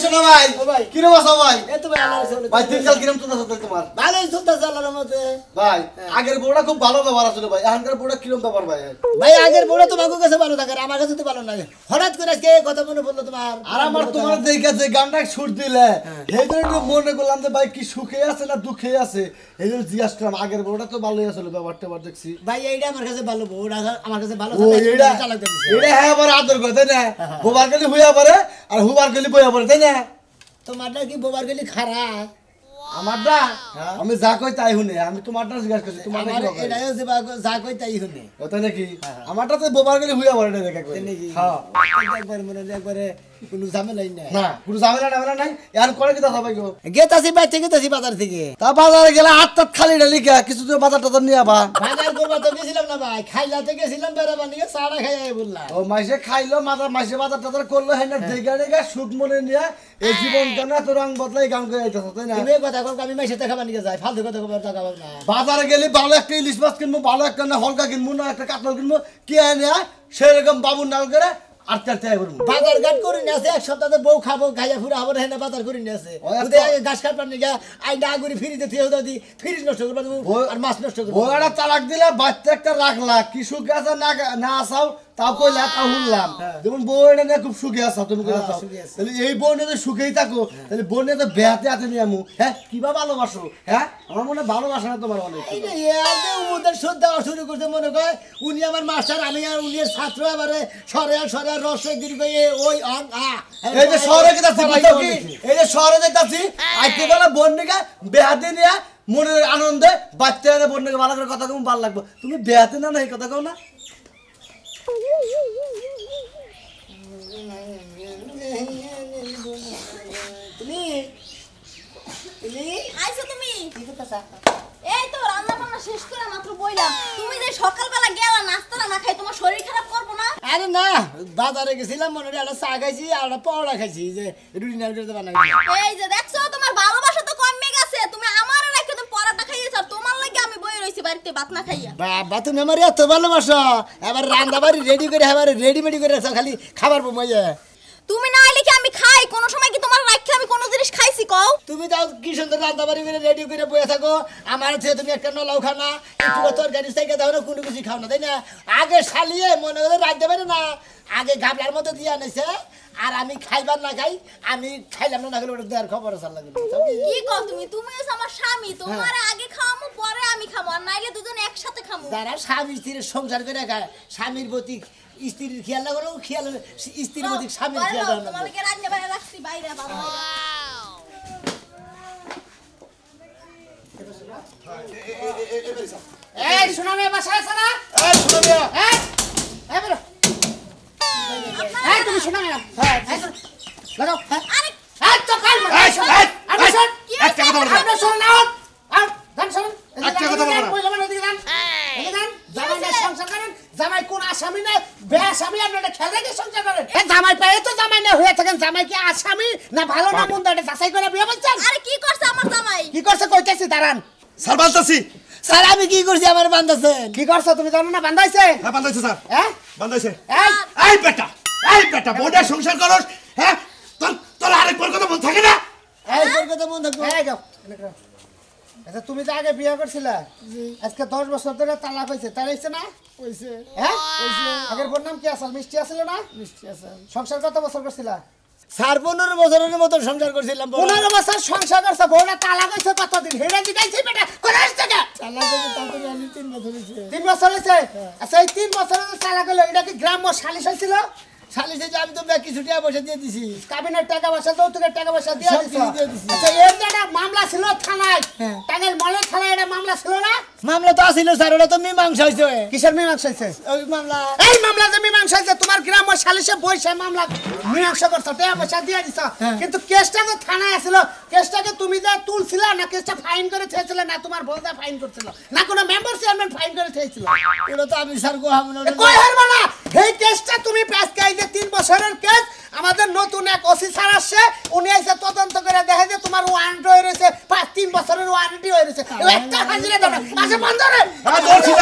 শোনো ভাই কি রে বাসা ভাই এই তো ভাই আল্লাহর চলে ভাই দিনকাল কিরম চলতেছে তোমার ভালোই চলতেছে আল্লাহর মতে ভাই আগের বউটা খুব ভালো ব্যবহার আছিল ভাই এখনকার বউটা কিরম ব্যবহার ভাই ভাই আগের বউটা তোমার কাছে ভালো থাকে আমার কাছে তো ভালো লাগে হঠাৎ করে আজকে কথা মনে পড়লো তোমার আর আমার তোমার দেখেছে গানটা সুর দিলে এই জন্য একটু মনে করলাম যে ভাই কি সুখে আছে না দুঃখে আছে এই জন্য জিজ্ঞাসা করলাম আগের বউটা তো ভালোই আছিল ব্যাপারটা আবার দেখছি ভাই এইটা আমার কাছে ভালো বউটা আমার কাছে ভালো ও এইটা হ্যাঁ আবার আদর করে তাই না বোবার গেলি হইয়া পারে আর হুবার গেলি বইয়া পারে তাই না তোমারটা কি বোবার গেলি খারাপ আমারটা আমি যা কই তাই শুনে আমি তোমারটা জিজ্ঞাসা করছি তোমার এটাই হচ্ছে যা কই তাই শুনে তাই নাকি আমারটা তো বোবার গেলি হইয়া পারে দেখা কই হ্যাঁ একবার মনে একবারে কোনো ঝামেলাই নাই না কোনো ঝামেলা নাই আর করে কি দাদা ভাই গো গেতাছি বাইতে গেতাছি বাজার থেকে তা বাজারে গেলে হাত খালি ডালি কে কিছু তো বাজার টাজার নিয়ে আবা বাজার করবা তো গেছিলাম না ভাই খাইলাতে গেছিলাম বেড়াবার নিয়ে চাটা খাই বললাম ও মাইসে খাইলো মাইসে বাজার টাজার করলো হ্যাঁ দেখা সুখ মনে নিয়ে এই জীবন কেন এত রং বদলাই গান করে যাইতেছ তাই না তুমি কথা কম আমি মাইসে খাবার নিয়ে যাই ফালতু কথা কবার টাকা পাব না বাজারে গেলে ভালো একটা ইলিশ মাছ কিনবো ভালো একটা না হলকা কিনবো না একটা কাতল কিনবো কি আনে সেরকম বাবুর নাল করে বাজার ঘাট করে নিয়ে আসে এক সপ্তাহে বউ খাবো খাইয়া ফুরা হবো না বাজার করে নিয়ে আসে গাছ কাটবার নিয়ে আই না করে ফ্রিতে থিয়ে দাদি ফ্রিজ নষ্ট করবা আর মাছ নষ্ট করবো ওরা চালাক দিলে বাচ্চা একটা রাখলা কি সুখ আছে না আসাও তাও কইলা তাও শুনলাম যেমন বউ এটা নিয়ে খুব সুখে আছো তুমি তাহলে এই বউ নিয়ে সুখেই থাকো তাহলে বউ নিয়ে তো বেহাতে হাতে নিয়ে আমু হ্যাঁ কিবা ভালোবাসো হ্যাঁ আমার মনে ভালোবাসা না তোমার অনেক ওদের শ্রদ্ধা শুরু করতে মনে কয় উনি আমার মাস্টার আমি আর উনি ছাত্র এবারে সরে রসে গিরি ওই এই যে শহরে যেতেছি এই যে শহরে যেতেছি আজকে বেলা বোন নিকা বেহাতে নিয়ে মনের আনন্দে বাচ্চা বোন নিকে ভালো করে কথা কম ভালো লাগবে তুমি বেহাতে না এই কথা কও না তুমি আইছো তুমি এই তো রান্না বান্না শেষ করে মাত্র বইলাম তুমি যে সকালবেলা গেলা নাস্তা না খাই তোমার শরীর খারাপ করবো না আরে না বাজারে গেছিলাম মনে হয় একটা চা খাইছি আর একটা পরোটা খাইছি যে রুটি না করতে বানাই এই যে দেখছো তোমার ভালোবাসা তো কমে গেছে তুমি আমার আর একদম পরোটা খাইয়েছ আর তোমার লাগি আমি বই রইছি বাড়িতে ভাত না খাইয়া বাবা তুমি আমার এত ভালোবাসো এবার রান্না বাড়ি রেডি করে এবার রেডিমেডি করে রাখছো খালি খাবার বমাইয়া তুমি না আইলে কি আমি খাই কোন সময় কি তোমার রাখলে আমি কোন জিনিস খাইছি কও তুমি যাও কি সুন্দর রান্না বাড়ি করে রেডি করে বসে থাকো আমার থেকে তুমি একটা নলাও খাও না একটু তরকারি থেকে দাও না কোনো কিছু খাও না তাই না আগে শালিয়ে মনে করে রাখতে পারে না আগে গাবলার মতো দিয়ে আনেছে আর আমি খাইবার না খাই আমি খাইলাম না গেলে ওটা দেওয়ার খবর আছে লাগে কি কও তুমি হচ্ছে আমার স্বামী তোমার আগে খাওয়ামু পরে আমি খাবো আর নাইলে দুজন একসাথে খাবো যারা স্বামী স্ত্রীর সংসার করে খায় স্বামীর প্রতি স্ত্রীর খেয়াল না করো খেয়াল স্ত্রীর প্রতি স্বামীর খেয়াল রাখো তোমাকে রান্না বাইরে রাখছি বাইরে বাবা এই শোনা মে বাসা আছে না এই শুনো মিয়া এই বলো এই তুমি শোনা মে হ্যাঁ লাগাও আরে এই তো কাল আপনি শুন একটা কথা বলবো আপনি শুন না আর গান শুন একটা কথা বলবো কইলা মানে দিকে গান এই গান জামাই সংসার করেন জামাই কোন আসামি না বেআসামি আপনারা খেলে কি সংসার করেন এই জামাই পায়ে তো জামাই না হয়ে থাকেন জামাই কি আসামি না ভালো না মন্দ এটা যাচাই করে বিয়ে বলছেন আরে কি করছে আমার জামাই কি করছে কইতেছি দাঁড়ান স্যার বালতাছি স্যার আমি কি করছি আমার বান্ধাছেন কি করছো তুমি জানো না বান্ধাইছে হ্যাঁ বালতাছি স্যার হ্যাঁ বালতাইছে এই এই বেটা বোনের সংসার করস হ্যাঁ তোর আরেকবার কথা বল থাকে না এই তোর কথা মন থাকবে এই যাও আচ্ছা তুমি তো আগে বিয়ে করছিলা আজকে 10 বছর ধরে তালাক হইছে তাই হইছে না হইছে হ্যাঁ হইছে আগের বোন নাম কি আসল মিষ্টি আছিল না মিষ্টি আসল সংসার কত বছর করছিলা স্যার 15 বছরের মতো সংসার করছিলাম 15 বছর সংসার করছ বোনা তালাক হইছে কতদিন হেরা জিগাইছি বেটা কোন আসছে না তালাক হইছে তারপরে আমি 3 বছর হইছে 3 বছর হইছে আচ্ছা এই 3 বছরের তালাক হলো এটা কি গ্রাম্য সালিশ হইছিল সালিশে যে আমি তো ব্যাকি ছুটিয়া পয়সা দিয়ে দিছি কাবিনের টাকা পয়সা যৌতুকের টাকা পয়সা দিয়ে দিছি আচ্ছা এর যে একটা মামলা ছিল থানায় টাঙ্গাইল মলের থানায় এটা মামলা ছিল না মামলা তো আছিল স্যার ওটা তো মীমাংসা হইছে কিসের মীমাংসা হইছে ওই মামলা এই মামলা যে মীমাংসা হইছে তোমার গ্রাম সালিশে বইছে মামলা মীমাংসা করছ টাকা পয়সা দিয়ে দিছ কিন্তু কেসটা যে থানায় আছিল কেসটাকে তুমি যা তুলছিলা না কেসটা ফাইন করে থেছিল না তোমার বউদা ফাইন করছিল না কোনো মেম্বার চেয়ারম্যান ফাইন করে থেছিল এটা তো আমি স্যার কই হারবা না এই কেসটা তুমি পাস কাই 3 বছরের কেস আমাদের নতুন এক ওসি স্যার আসছে উনি এসে তদন্ত করে দেখে যে তোমার ওয়ারেন্ট হয়ে রয়েছে 3 বছরের ওয়ারেন্টি হয়ে রয়েছে একটা হাজিরা দাও আচ্ছা বন্ধ রে দৌড়ছি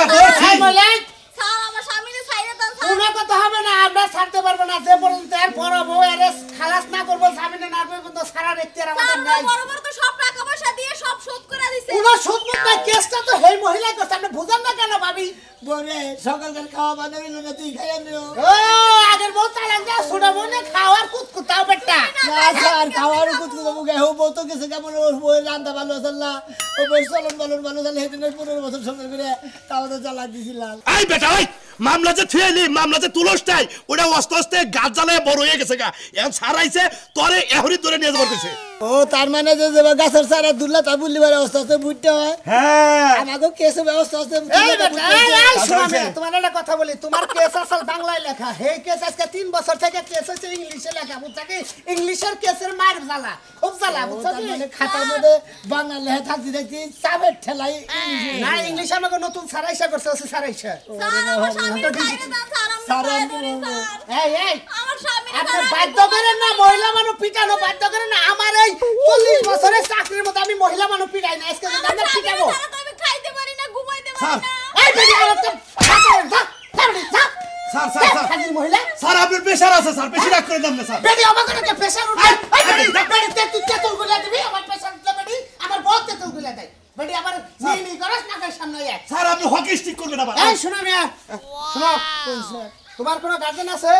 স্যার আমার স্বামীরে ছাইরে দেন স্যার কোনো কথা হবে না আমরা ছাড়তে পারবো না যে পর্যন্ত এর বড় বউ এর খালাস না করবো জামিনে না করবো কিন্তু সারা রেখতে আমাদের নাই বরাবর তো সব টাকা পয়সা দিয়ে সব শোধ করে দিছে পুরো সুদ মুক্ত কেসটা তো হেই মহিলা করছে আপনি বুঝেন না কেন ভাবি বলে সকালকার খাওয়া বানাবি না তুই খাইয়া নিও ও আগের বউ তালাক দেয়া ছোট বোনে খাওয়ার কুতকুতাও বেটা না স্যার খাওয়ার কুতকুত মুখে হো বউ তো কিছু কেমন ও বই রান্না ভালো আছে না ও বই চলন বালন ভালো চলে হেদিন 15 বছর সংসার করে তাও তো চালা দিছিলাম এই বেটা ওই মামলা যে থুয়েলি মামলা যে তুলসটাই ওটা অস্তে অস্তে গাছ জ্বালায় বড় হয়ে গেছে গা এখন ছাড়াইছে তোরে এহরি ধরে নিয়ে যাবার কইছে ও তার মানে যে যে গাছের সারা দুললা তা বুলিবার অবস্থা আছে বুঝতে হয় হ্যাঁ আমাকে কেসে ব্যবস্থা আছে এই বেটা এই শোনো তোমার একটা কথা বলি তোমার কেস আসল বাংলায় লেখা হে কেস আজকে 3 বছর থেকে কেস হচ্ছে ইংলিশে লেখা বুঝছ কি ইংলিশের কেসের মার জ্বালা খুব জ্বালা বুঝছ তার কি মানে খাতার মধ্যে বাংলা লেখা থাকতে দেখছি চাবের ঠেলাই ইংলিশে না ইংলিশ আমাকে নতুন সারাইশা করছে ওসি সারাইশা স্যার আমার স্বামীর বাইরে দান স্যার স্যার, আমি আমি বাইরে বলবো। স্যার এই আমার স্বামীর আপনি বাধ্য করেন না মহিলা মানুষ পিটানো বাধ্য করেন না আমার এই 40 বছরের চাকরির মধ্যে আমি মহিলা মানুষ পিটাই না আজকে যদি আমরা পিটাবো আমি খাইতে পারি না ঘুমাইতে পারি না এই বেটি আর একটা স্যার স্যার স্যার হাজির মহিলা স্যার আপনার প্রেশার আছে স্যার বেশি রাগ করে দাম না স্যার বেটি আমাকে একটা প্রেসার উঠে এই বেটি তুই তেতুল গুলা দিবি আমার প্রেসার উঠলে বেটি আমার বহুত তেতুল গুলা দেয় বেটি আবার নি করস না কার সামনে আয় স্যার আপনি হকি স্টিক করবেন আবার এই শোনো মিয়া শোনো তোমার কোনো গার্জেন আছে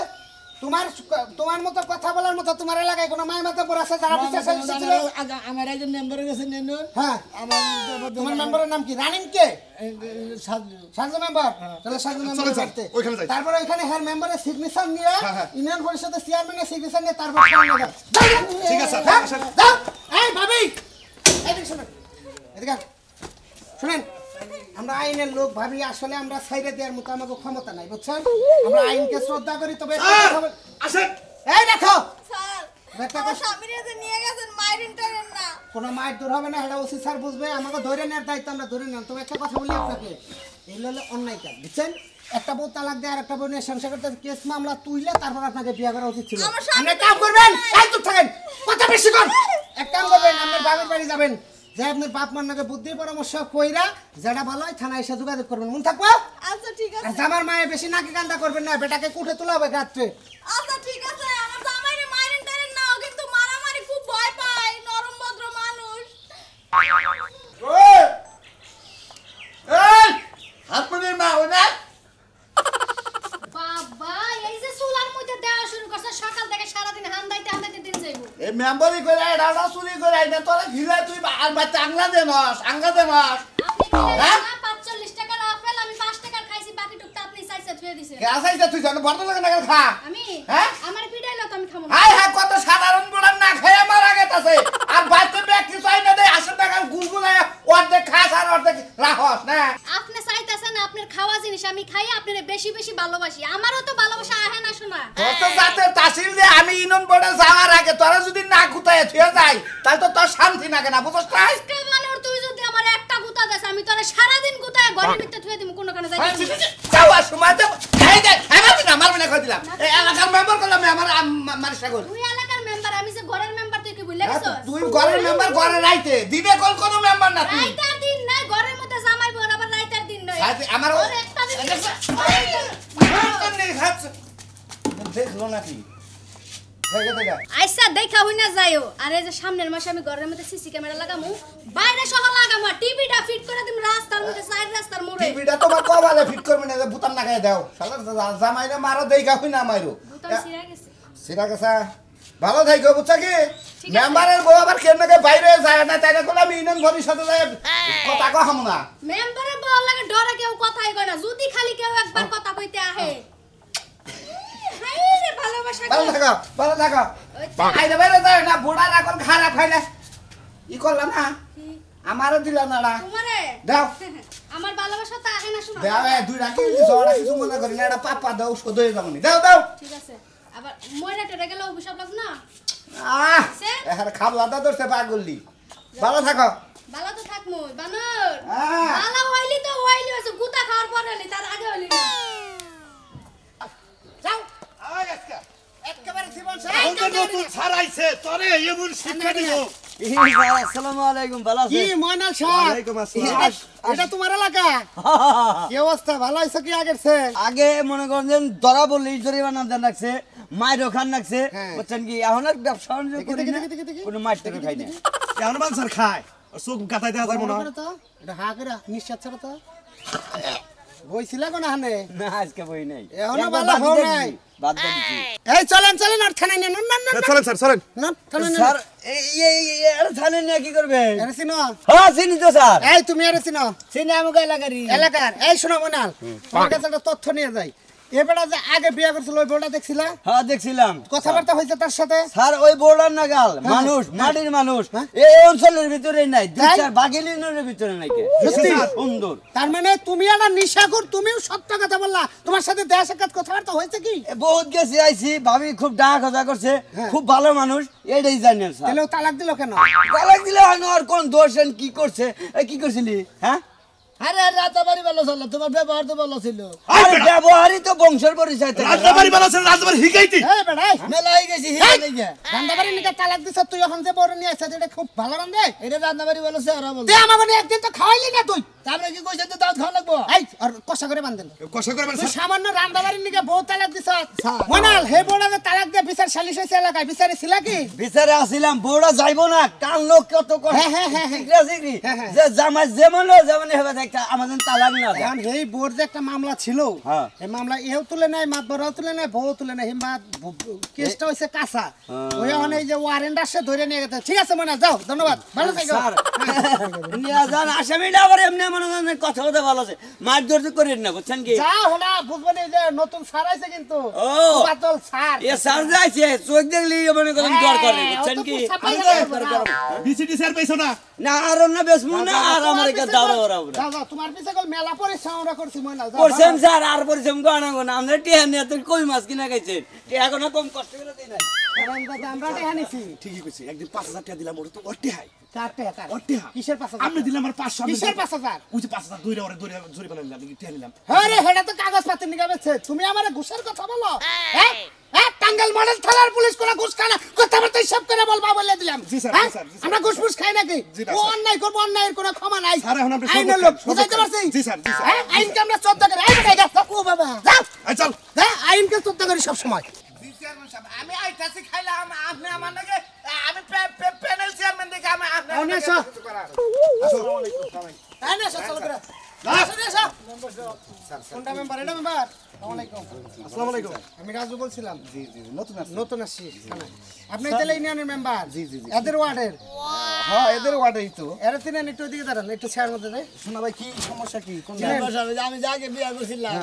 তোমার মতো কথা বলার মতো তোমার এলাকায় কোনো মায়ের মতো বড় আছে যারা বিচার ছিল আমার একজন মেম্বারের কাছে নেন হ্যাঁ আমার তোমার মেম্বারের নাম কি রানিং কে সাজু সাজু মেম্বার তাহলে সাজু মেম্বার চলেন স্যার, করতে ওইখানে যাই। তারপরে ওইখানে হেড মেম্বারের সিগনেচার নিয়ে হ্যাঁ। ইউনিয়ন পরিষদের চেয়ারম্যানের সিগনেচার নিয়ে তারপর সামনে যাও ঠিক আছে, যাও, আসেন। যাও এই ভাবি এদিকে শুনুন এদিকে আন। শুনেন আমরা আইনের লোক ভাবি আসলে আমরা ছাইরে দেওয়ার মতো আমাকে ক্ষমতা নাই বুঝছেন আমরা আইনকে শ্রদ্ধা করি তবে একটা স্যার কথা বল- আসেন এই দেখো স্যার একটা আমার কথা- স্বামীর যে নিয়ে গেছেন মায়ের ইন্টারেন না কোনো মায়ের দূর হবে না এটা ওসি স্যার বুঝবে আমাকে ধরে নেওয়ার দায়িত্ব আমরা ধরে নিলাম তবে একটা কথা বলি আপনাকে এগুলো হলো অন্যায় কাজ বুঝছেন একটা বউ তালাক দেয় আর একটা বউ নিয়ে সংসার করতে কেস মামলা তুইলে তারপর আপনাকে বিয়ে করা উচিত ছিল আমার স্বামী আপনি কাম করবেন এই চুপ থাকেন কথা বেশি কর এক কাম করবেন আপনার বাবার বাড়ি যাবেন যে আপনার বাপ মার নাকি বুদ্ধি পরামর্শ কইরা যেটা ভালো হয় থানায় এসে যোগাযোগ করবেন মন থাকবো আচ্ছা ঠিক আর আছে জামার মায়ে বেশি নাকি কান্দা করবেন না বেটাকে কুঠে তোলা হবে রাত্রে আচ্ছা ঠিক আছে আমার জামাইরে মায়ের ইন্টারেন না ও কিন্তু মারামারি খুব ভয় পায় নরম ভদ্র মানুষ আপনাদের মা ও না বাবা এই যে চুলার মধ্যে দেওয়া শুরু করছে সকাল থেকে সারাদিন হান্দাইতে দিন যাইব এই মেম্বারি করে রাডা চুরি করে না তোরা ঘিরা তুই আর বাচ্চা আংলা দেনস আঙ্গা দেনস আপনি কিনে হ্যাঁ? না 45 টাকার আপেল আমি 5 টাকার খাইছি বাকি টুকটা আপনি চাইছে ধুয়ে দিছেন কে আসাইছে তুই জানো বড় লাগে না খা আমি হ্যাঁ? আমার পিটাইলো তো আমি খাবো না হাই হাই কত সাধারণ বুড়ার না খেয়ে মারা গেছে আর বাচ্চা ব্যাগ কিছু আই না দেয় 80 টাকা গুলগুলায় অর্ধেক খাস আর অর্ধেক রাখস না আপনি চাইতেছেন আপনার খাওয়া জিনিস আমি খাই আপনারে বেশি বেশি ভালোবাসি আমারও তো ভালোবাসা আহে না শোনা তোর তো জাতের তাসিল যে আমি ইনন বোর্ডে যাওয়ার আগে তোরা যদি না কুতায় থুয়ে যাই তাহলে তো তোর শান্তি লাগে না বুঝছ না আজকে মানুষ তুই যদি আমার একটা গুতা দেস আমি তোরে সারাদিন গুতায় ঘরের ভিতরে থুয়ে দিমু কোন কানে যাই যাওয়ার সময় তো এই যে মারবি না কই দিলাম এই এলাকার মেম্বার করলাম আমার মারিস কর তুই এলাকার মেম্বার আমি যে ঘরের মেম্বার তুই কি ভুলে গেছস তুই ঘরের মেম্বার ঘরে রাইতে দিনে কোন মেম্বার না তুই রাইতার দিন নাই ঘরের মধ্যে জামাই বর আবার রাইতার দিন নয় আমার ওর একটা দিন দেখলো নাকি আইসা দেখা হই না যাইও আর এই যে সামনের মাসে আমি ঘরের মধ্যে সিসি ক্যামেরা লাগামু বাইরে সহ লাগামু টিভিটা ফিট করে দিম রাস্তার মধ্যে সাইড রাস্তার মোড়ে টিভিটা তোমার কবালে ফিট করবে না বুতাম না গায়ে দাও শালা জামাইরে মারো দেখা হই না মাইরো বুতাম ছিড়া গেছে সিরা গেছা ভালো থাকো বুঝছ কি ঠিক আছে। মেম্বারের বউ আবার কেমনে বাইরে যায় না তাই দেখো আমি ইউনিয়ন ভবিষ্যতে যাই কথা কহাম না মেম্বারে বল লাগে ডরে কেউ কথাই কয় না যদি খালি কেউ একবার কথা কইতে আহে হাই রে ভালোবাসা ভালো থাকো আইরে বাইরে যায় না বুড়ার এখন খারাপ খাইলে ই করলাম না আমারও দিলা না না তোমারে দাও আমার ভালোবাসা তো আহে না শোনা দাও দুই রাখি জড়া কিছু মনে করি না এটা পাপা দাও শোধ হয়ে যাবনি দাও দাও ঠিক আছে আবার মইরা টেরে গেল অভিশাপ লাগ না আহ সে? এখান খাবলাটা ধরতে পাগললি ভালো থাকো ভালো তো থাক মই বানর হ্যাঁ। ভালো হইলি তো হইলি হইছে গুতা খাওয়ার পর হইলি তার আগে হইলি না যাও আজকে একেবারে জীবন এখন তো নতুন ছাড়াইছে তোরে এমন শিক্ষা দিব আসসালামু আলাইকুম ভালো কি আছেন ময়নাল সাহেব ওয়ালাইকুম আসসালাম। এটা তোমার এলাকা কি অবস্থা ভালো হইছে কি আগের সে আগে মনে করেন যে ধরা বললি জরিমানা দেন রাখছে মায়ের ওখান রাখছে হ্যাঁ। বুঝছেন কি এখন আর ব্যবসা বাণিজ্য করি না, দেখি। কোনো মাছ টাকা খাই না এখন মানুষ আর খায় আর চোখ গাতাই দেওয়া যাবে না তো এটা হা করে নিঃশ্বাস ছাড়া তো বইছিলা কোন হানে না আজকে বই নাই এখনো একবার ভালো বাদ হও দিয়ে নাই। দিছি, বাদ দিয়ে দিছি। এই চলেন আর থানায় নেন না চলেন স্যার চলেন না থানায় স্যার নেন এটা থানে নিয়ে কি করবে এরে চিনো হ্যাঁ চিনি তো স্যার এই তুমি এরে চিনো চিনি আমাকে এলাকারই এলাকার এই শোনো মনাল তোমার কাছে একটা তথ্য নিয়ে যাই এবারে যে আগে বিয়ে করছিল ওই বউটা দেখছিলা হ্যাঁ দেখছিলাম কথাবার্তা হয়েছে তার সাথে স্যার ওই বোর্ডার নাগাল মানুষ মাটির মানুষ এই অঞ্চলের ভিতরে নাই দুই তাই? চার বাগিলিনের ভিতরে নাই কে সত্যি? সুন্দর তার মানে তুমি একটা নিশাখোর তুমিও সত্য কথা বললা তোমার সাথে দেয়া সাক্ষাৎ কথাবার্তা হয়েছে কি বহুত গেছি আইছি ভাবি খুব ডাক খোঁজা করছে খুব ভালো মানুষ এটাই জানি স্যার তাহলে ও তালাক দিল কেন তালাক দিলে হয় না আর কোন দোষ এন কি করছে এই কি করছিলি হ্যাঁ আরে রাতাবাড়ি ভালো ছিল তোমার ব্যবহার তো ভালো ছিল আরে ব্যবহারই তো বংশের পরিচয় থাকে। রাজবাড়ি বেলা ছিল রাজবাড়ি হিগাইতি এই বেড়া এই মেলাই গেছি হিরে নাকি রান্দাবাড়ি নিকে তালাক দিছ তুই এখন যে বড় নিয়ে আসছিস এটা খুব ভালো রান্ধে এটা রান্নাবাড়ি ভালো চেহারা বল তুই আমাকে একদিন তো খাওয়াইলি না তুই তারপরে কি কইছেন তো দাঁত খাওয়া লাগবো এই আর কষা করে বান্ধেন কষ্ট করে তুই সামান্য রান্দাবাড়ির নিকে বউ তালাক দিছ মনাল হে বড়া যে তালাক দিয়ে বিচার সালিশ হইছে এলাকায় বিচারে ছিল কি বিচারে আসিলাম বউরা যাইবো না কান লোক কত করে হ্যাঁ। শিখরি যে জামাই যেমন হবে একটা আমাদের তালাক না দেয়। এখন এই বোর্ড যে একটা মামলা ছিল হ্যাঁ। এই মামলা এও তুলে নাই মাতবরাও তুলে নাই বউ তুলে নাই হিমা কেসটা হইছে কাঁচা ওই এখন এই যে ওয়ারেন্ট আসছে ধরে নিয়ে গেছে ঠিক আছে মনে যাও ধন্যবাদ ভালো থাকো স্যার নিয়ে যান আসামিটা আবার এমনি মনে করেন কথা কথা ভালো আছে মারধর তো করেন না বুঝছেন কি যা হলা বুঝবেন এই যে নতুন সার আছে কিন্তু ও। বাতল সার এ স্যার যাইছে চোখ দেখলি মনে করেন দর করে বুঝছেন কি বিসিডি স্যার পাইছো না না আর না বেসমু না আর আমার কে দাঁড়া ওরা যাও তোমার পিছে কল মেলা পরে আমরা করছি মনে যাও করছেন স্যার আর পরিশ্রম গানা গানা আমরা টিয়া নিয়ে তো কই মাছ কিনা খাইছেন টিয়া কোনো কম কষ্ট করে দিই না আমরা দেখানিছি ঠিকই কইছি একদিন 5000 টাকা দিলাম ওটা তো অট্টে হাই কাটে কাট অট্টে হাই কিসের পাশে আমি দিলাম আর 500 কিসের 5000 ওই যে 5000 দূরে ওরে দূরে জুরি বানাইলাম আমি টিয়া নিলাম আরে হেডা তো কাগজ পাতি নিগাবেছে তুমি আমারে ঘুষের কথা বলো হ্যাঁ টাঙ্গাইল মডেল থানার পুলিশ কোন ঘুষ খায় না কথাবার্তা হিসাব করে বলবা বলে দিলাম জি স্যার, হ্যাঁ? জি স্যার, জি স্যার। আমরা ঘুষ ফুস খাই নাকি জি না, ও স্যার। অন্যায় করবো অন্যায়ের কোনো ক্ষমা নাই স্যার, এখন আপনি আইনের সর্বোচ্চ- লোক সর্বোচ্চ- বুঝাইতে পারছি জি স্যার, জি স্যার। হ্যাঁ আইনকে আমরা শ্রদ্ধা করি এই বেটা যা ও বাবা যাও এই চল হ্যাঁ আইনকে শ্রদ্ধা করি সব সময় আমি আইতাছি খাইলাম আপনি আমার নাকি আমি প্যানেল চেয়ারম্যান দেখে আমি আপনি আইনে এসো আইনে এসো চলো করে এসো কোনটা মেম্বার এটা মেম্বার আসসালামু আলাইকুম আমি রাজু বলছিলাম জি নতুন আসছি থানায়। আপনি তাহলে ইউনিয়নের মেম্বার জি। এদের ওয়ার্ডের হ্যাঁ এদের ওয়ার্ডেই তো এরা তিনেন একটু ওইদিকে দাঁড়ান একটু ছেয়ার মধ্যে দেয় শোনা ভাই কি সমস্যা কি কোন আমি যাকে বিয়া করছিলাম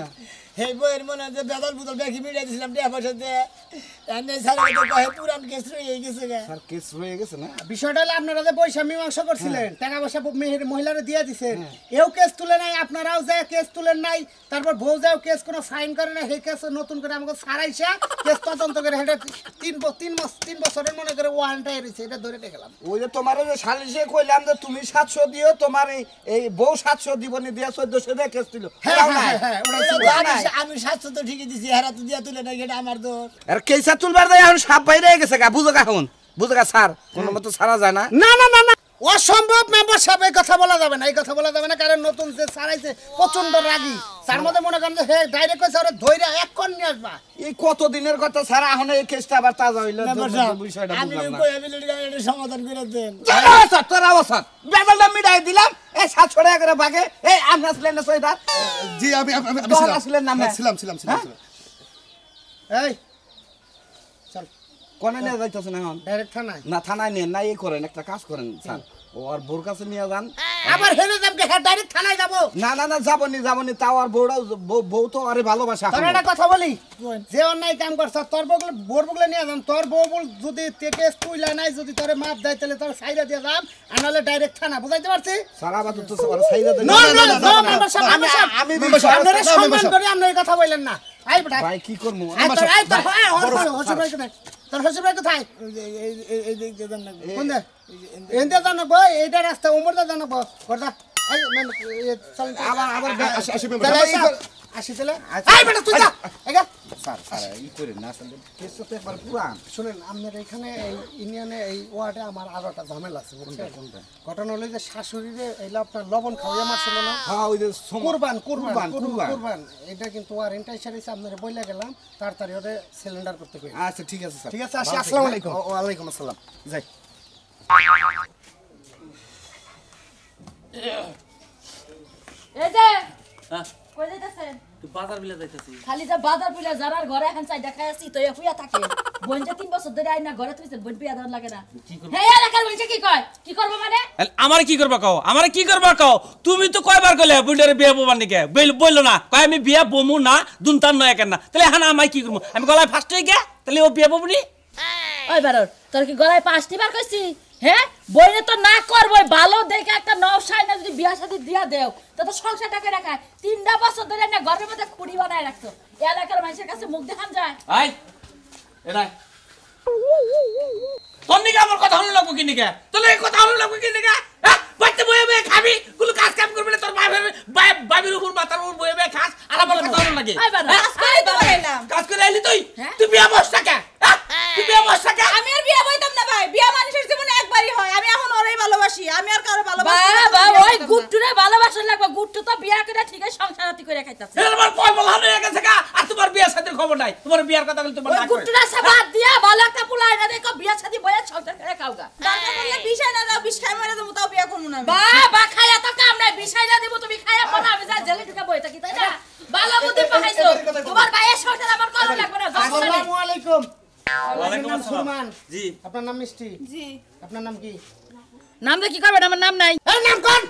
সেই বইয়ের মনে যে বেদল বুদল ব্যাগি মিলিয়ে দিয়েছিলাম টিয়া পয়সা দিয়ে এনে সারা তো কহে পুরান কেস রয়ে গেছে গে স্যার কেস রয়ে গেছে না বিষয়টা হলো আপনারা যে পয়সা মীমাংসা করছিলেন টাকা পয়সা মহিলারা দিয়ে দিচ্ছেন এও কেস তুলে নাই আপনারাও যে কেস তুলেন নাই তারপর বউ যাও কেস কোনো ফাইন করে না সেই কেস নতুন করে আমাকে সারাইছে কেস তদন্ত করে সেটা তিন বছরের মনে করে ওয়ারেন্ট এসেছে এটা ধরে গেলাম ওই যে তোমার যে সালিশে কইলাম যে তুমি 700 দিও তোমার এই বউ 700 দিবনি দিয়া 1400 দিয়ে কেস দিল হ্যাঁ আমি 700 তো ঠিকই দিছি হেরা তো দিয়া তুলে না এটা আমার দোষ আর কেসা তুলবার দেয় এখন সাপ বাইরে গেছে গা বুঝো এখন বুঝো গা স্যার কোনো মতো ছাড়া যায় না না অসম্ভব মেম্বার সাহেব এই কথা বলা যাবে না এই কথা বলা যাবে না কারণ নতুন যে সারাইছে প্রচন্ড রাগী তার মধ্যে মনে করেন যে হে ডাইরেক্ট কইছে ওরে ধইরা এক কোণ নিয়ে আসবা এই কত দিনের কথা স্যার এখন এই কেসটা আবার তাজা হইলো বিষয়টা আমি বুঝলাম না কই এটা সমাধান করে দেন স্যার তোরা অবস্থা বেদলটা মিটাই দিলাম এই 700 টাকা করে ভাগে এই আমরা ছিলেন না সইদার জি আমি তখন আসলেন না ছিলাম এই চল কোনে নিয়ে যাইতেছেন এখন ডাইরেক্ট থানায় না থানায় নিয়ে না এই করেন একটা কাজ করেন স্যার ও আর বোর কাছে নিয়ে যান আবার হেনে যাবকে হ্যাঁ ডাইরেক্ট থানায় যাবো না যাবনি তাও আর বউরাও বউ তো আরে ভালোবাসা তোর একটা কথা বলি যে অন্যায় কাম করছ তোর বগলে বোর বগলে নিয়ে যাম তোর বউ বল যদি তেকে তুইলা নাই যদি তোরে মাপ দেয় তাহলে তোর সাইডা দিয়ে যাম আর নাহলে ডাইরেক্ট থানা বুঝাইতে পারছি স্যার আবার তো স্যার সাইদা দেন না মেম্বার সাহেব আমি মেম্বার সাহেব আপনারা সম্মান করে আপনি এই কথা বললেন না আই বেটা ভাই কি করব আই তোর হসপিটাল কোথায় তোর হসপিটাল কোথায় এই দিক দেন না কোন দে এন্ডে জানাবো এইটা রাস্তা উমরদা জানাবো ওটা আই চল আবার আসি আসি তাহলে আই বেটা তুই যা এগা স্যার ই করে না আসলে কেসটা তো একবার পুরান। শুনেন আপনার এখানে এই ইউনিয়নে এই ওয়ার্ডে আমার আরো একটা ঝামেলা আছে বুঝছেন? ঘটনা হলো যে শাশুড়িরে এইলা আপনার লবণ খাওয়াইয়া মারছিল না? হ্যাঁ ওই যে কুরবান এটা কিন্তু ওয়ারেন্ট এসে আপনার বইলা গেলাম তাড়াতাড়ি ওরে সিলিন্ডার করতে কই। আচ্ছা ঠিক আছে স্যার। ঠিক আছে আসি, আসসালামু আলাইকুম। ওয়ালাইকুম আসসালাম। যাই। এই যে হ্যাঁ কই যাইতাছেন? তুই বাজার বিলে যাইতেছি। খালি যা বাজার পিলা যারার ঘরে এখন চাইটা খাই আছি তো হুইয়া থাকে বোন যে 3 বছর ধরে আইনা ঘরে তুইছে বোন বিয়া দেওয়ার লাগে না। হে এলাকার বলছে কি কয় কি করব মানে? আমারে কি করবা কও? আমারে কি করবা কও? তুমি তো কয়বার কইলে বুইডারে বিয়া ববার নিকে বইলো না কয় আমি বিয়া বমু না দুনতান নয় কেন না তাহলে এখন আমি কি করব? আমি গলায় ফার্স্ট হই গে তাহলে ও বিয়া ববনি? ওই বারর তোর কি গলায় 5টি বার কইছি? হ্যাঁ বইনে তো না করবই ভালো দেখে একটা নওশাই না যদি বিয়া শাদী দিয়া দেও তো তো সংসারটা করে রাখায় 3টা বছর ধরে না ঘরের মধ্যে খুঁড়ি বানায় রাখছো এলাকার মানুষের কাছে মুখ দেখান যায়। আই এরাই তোর নিকে আমার কথা হলো লাগবো কি নিকে? তোলে এই কথা হলো লাগবো কি নিকে? হ্যাঁ বাচ্চা বইয়ে বইয়ে খাবি কোনো কাজ কাম করবি না তোর বাবির উপর মাথার উপর বইয়ে বইয়ে খাস আর আমার কথা হলো লাগে। ওই বারর কাজ করে তো বইলাম কাজ করে আইলি তুই বিয়া বসটা কে? তুই বিয়া বসটা কে? আমি আর বিয়া বইতাম না ভাই বিয়া মানুষের জীবনে একবারই হয় আমি এখন ওরেই ভালোবাসি আমি আর কারো ভালোবাসি না। বাবা ওই গুট্টুরে ভালোবাসা লাগবে গুট্টু তো বিয়া করে ঠিকই সংসারাতি করে খাইতাছে। আমার কয় বলা হয়ে গেছে কা আর তোমার বিয়া শাদীর খবর নাই তোমার বিয়ার কথা বলে তোমার ওই না করে গুট্টুরা সাবাদ দিয়া ভালো একটা পুলাই না দেখো বিয়া শাদী বইয়া সংসার করে খাওগা দরকার পড়লে বিষয় না দাও বিষয় মেরে দেবো তাও বিয়া করব না। বাবা খায়া তো কাম নাই বিষয় না দেব তুমি খায়া পড়া আমি যা জেলে ঢুকা বই থাকি তাই না? ভালো বুদ্ধি পাইছো তোমার ভাইয়ের সংসার আমার করা লাগবে না। আসসালামু আলাইকুম। ওয়ালাইকুম আসসালাম। সুলমান জি আপনার নাম মিষ্টি? জি আপনার নাম কি? নাম দে কি করবেন আমার নাম নাই। এই নাম কোন?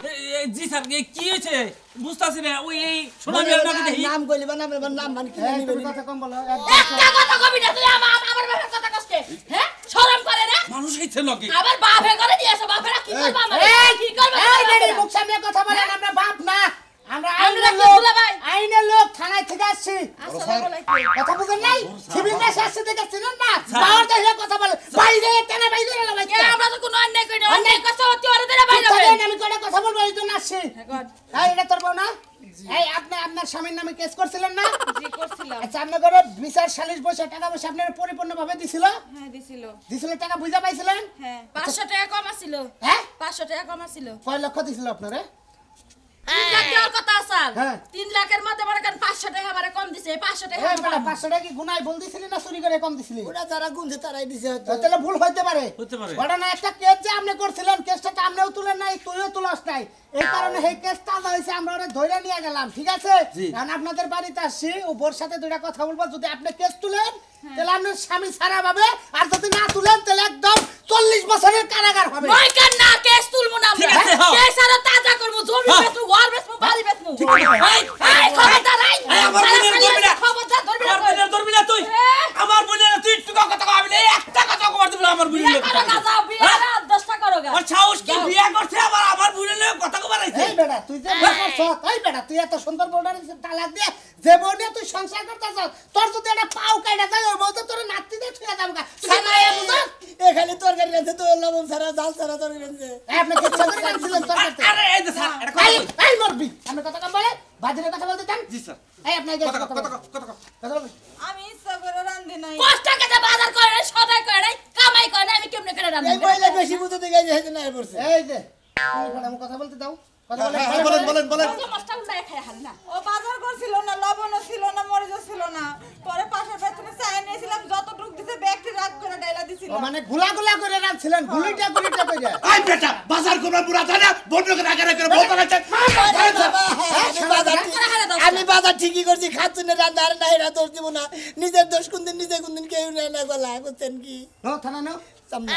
জি স্যার কি হয়েছে বুঝতাছি না ওই এই শোনা বিয়ার নাম দেখি নাম কইলি বা নাম মানে কি এই তুমি কথা কম বলো। একটা কথা কবি না তুই আমার বাবার কথা কষ্টে হ্যাঁ শরম করে না? মানুষ হইছে নাকি? আবার বাপে করে দিয়েছে বাপেরা কি করবে আমার কি করবে? এই বেড়ি মুখ সামনে কথা বলেন আমরা বাপ না আমরা আমরা আইনের কি লোক দুলা ভাই? আইনের লোক থানায় থেকে আসছি আসসালামু আলাইকুম। কথা বুঝেন নাই সিভিল দেশে আসছে দেখে চিনেন না পাওয়ার দেশে কথা বলে বাইরে কেনা বাইরে না ভাই এ আমরা তো কোনো অন্যায় করি না অন্যায় কথা হতে ওরে দেনা বাইরে হবে। আমি কোটা কথা বলবো এই জন্য আসছি এই এটা তোর বউ না? এই আপনি আপনার স্বামীর নামে কেস করছিলেন না? জি করছিলাম। আচ্ছা আপনার ঘরে বিচার সালিশ বসে টাকা পয়সা আপনার পরিপূর্ণভাবে দিছিল? হ্যাঁ দিছিল। দিছিল টাকা বুঝা পাইছিলেন? হ্যাঁ 500 টাকা কম আছিল। হ্যাঁ 500 টাকা কম আছিল। কয় লক্ষ দিছিল আপনারে? 3 লাখ দেওয়ার কথা স্যার। হ্যাঁ। 3 লাখের মধ্যে মনে করেন 500 টাকা আমারে কম দিছে 500 টাকা এই বেটা 500 টাকা কি গুনায় বল দিছিলি না চুরি করে কম দিছিলি? ওরা যারা গুনছে তারাই দিছে হয়তো। তাহলে ভুল হইতে পারে। হতে পারে। ঘটনা একটা কেস যে আপনি করছিলেন কেসটা তো আপনিও তুলেন নাই তুইও তুলস নাই এই কারণে এই কেস তাজা হয়েছে আমরা ওরে ধরে নিয়ে গেলাম ঠিক আছে? কারণ আপনাদের বাড়িতে আসছি ও বোর সাথে দুইটা কথা বলবো যদি আপনি কেস তুলেন তাহলে আপনার স্বামী ছাড়া পাবে আর যদি না তুলেন তাহলে একদম 40 বছরের কারাগার হবে। নয় কেন না কেস তুলমু না ঠিক আমরা। আছে, হ্যাঁ। কেস আর তাজা করব জমি বেচমু ঘর বেচমু বাড়ি বেচমু। ঠিক আছে, হ্যাঁ। এই খবরদার এই আমার বোনের ধরবি না। খবরদার ধরবি না। আমার বোনের ধরবি না তুই আমার বোনের তুই একটু কথা কও আমি একটা কথা কবার দিব না আমার বোনের বিয়া করো না যাও বিয়া না 10টা করো গা। ওর সাহস কি বিয়া করছে আমার বোনের কথা কবার আইছে? এই বেটা তুই যে বিয়ে করছস এই বেটা তুই এত সুন্দর বউটার তালাক দিয়ে যে বউ নিয়ে তুই সংসার করতেছস তোর যদি একটা পাও কাইটা যায় ওই বউ তো তোর নাতি দিয়ে ছুঁয়ে যাবে গা সামায়ে বুঝছ? এ খালি তরকারি রাখছে তো লবণ ছাড়া জাল ছাড়া তরকারি রাখছে। আপনি কি চাকরি রাখছিলেন তোর কাছে? আরে এই যে স্যার এটা এই এই মরবি আপনি কথা কম বলে বাজিরে কথা বলতে চান? জি স্যার এই আপনি এই যে কথা কথা কথা বলেন। কথা কথা বলেন। আমি ইচ্ছা করে রান্ধি নাই। কষ্ট টাকা বাজার করে নাই সদাই করে নাই কামাই করে নাই আমি কেমনে করে রান্ধি? এই বইলে বেশি বুঝতে দিকে যে নাই পড়ছে। এই যে তুমি ম্যাডাম কথা বলতে দাও কথা বলেন মশটা উল্টায় খায় হাল না। ও বাজার করছিল না লবণও ছিল না মরিচও ছিল না পরে পাশের বেতনে চাই নিয়েছিলাম যতটুক দিছে ব্যাগটি রাত করে ডাইলা দিছিল ও মানে গুলা গুলা করে রাখছিলেন গুলিটা গুলিটা কইরা আই বেটা বাজার করবার পুরা তাই না বন্ধুকে রাখা রাখা বলতে লাগছে আমি বাজার ঠিকই করছি খাতুনে রান্নার নাই রা দোষ দিব না নিজের দোষ কোনদিন নিজে কোনদিন কেউ নেয় না গলা বুঝছেন কি? নো থানা নো সামনে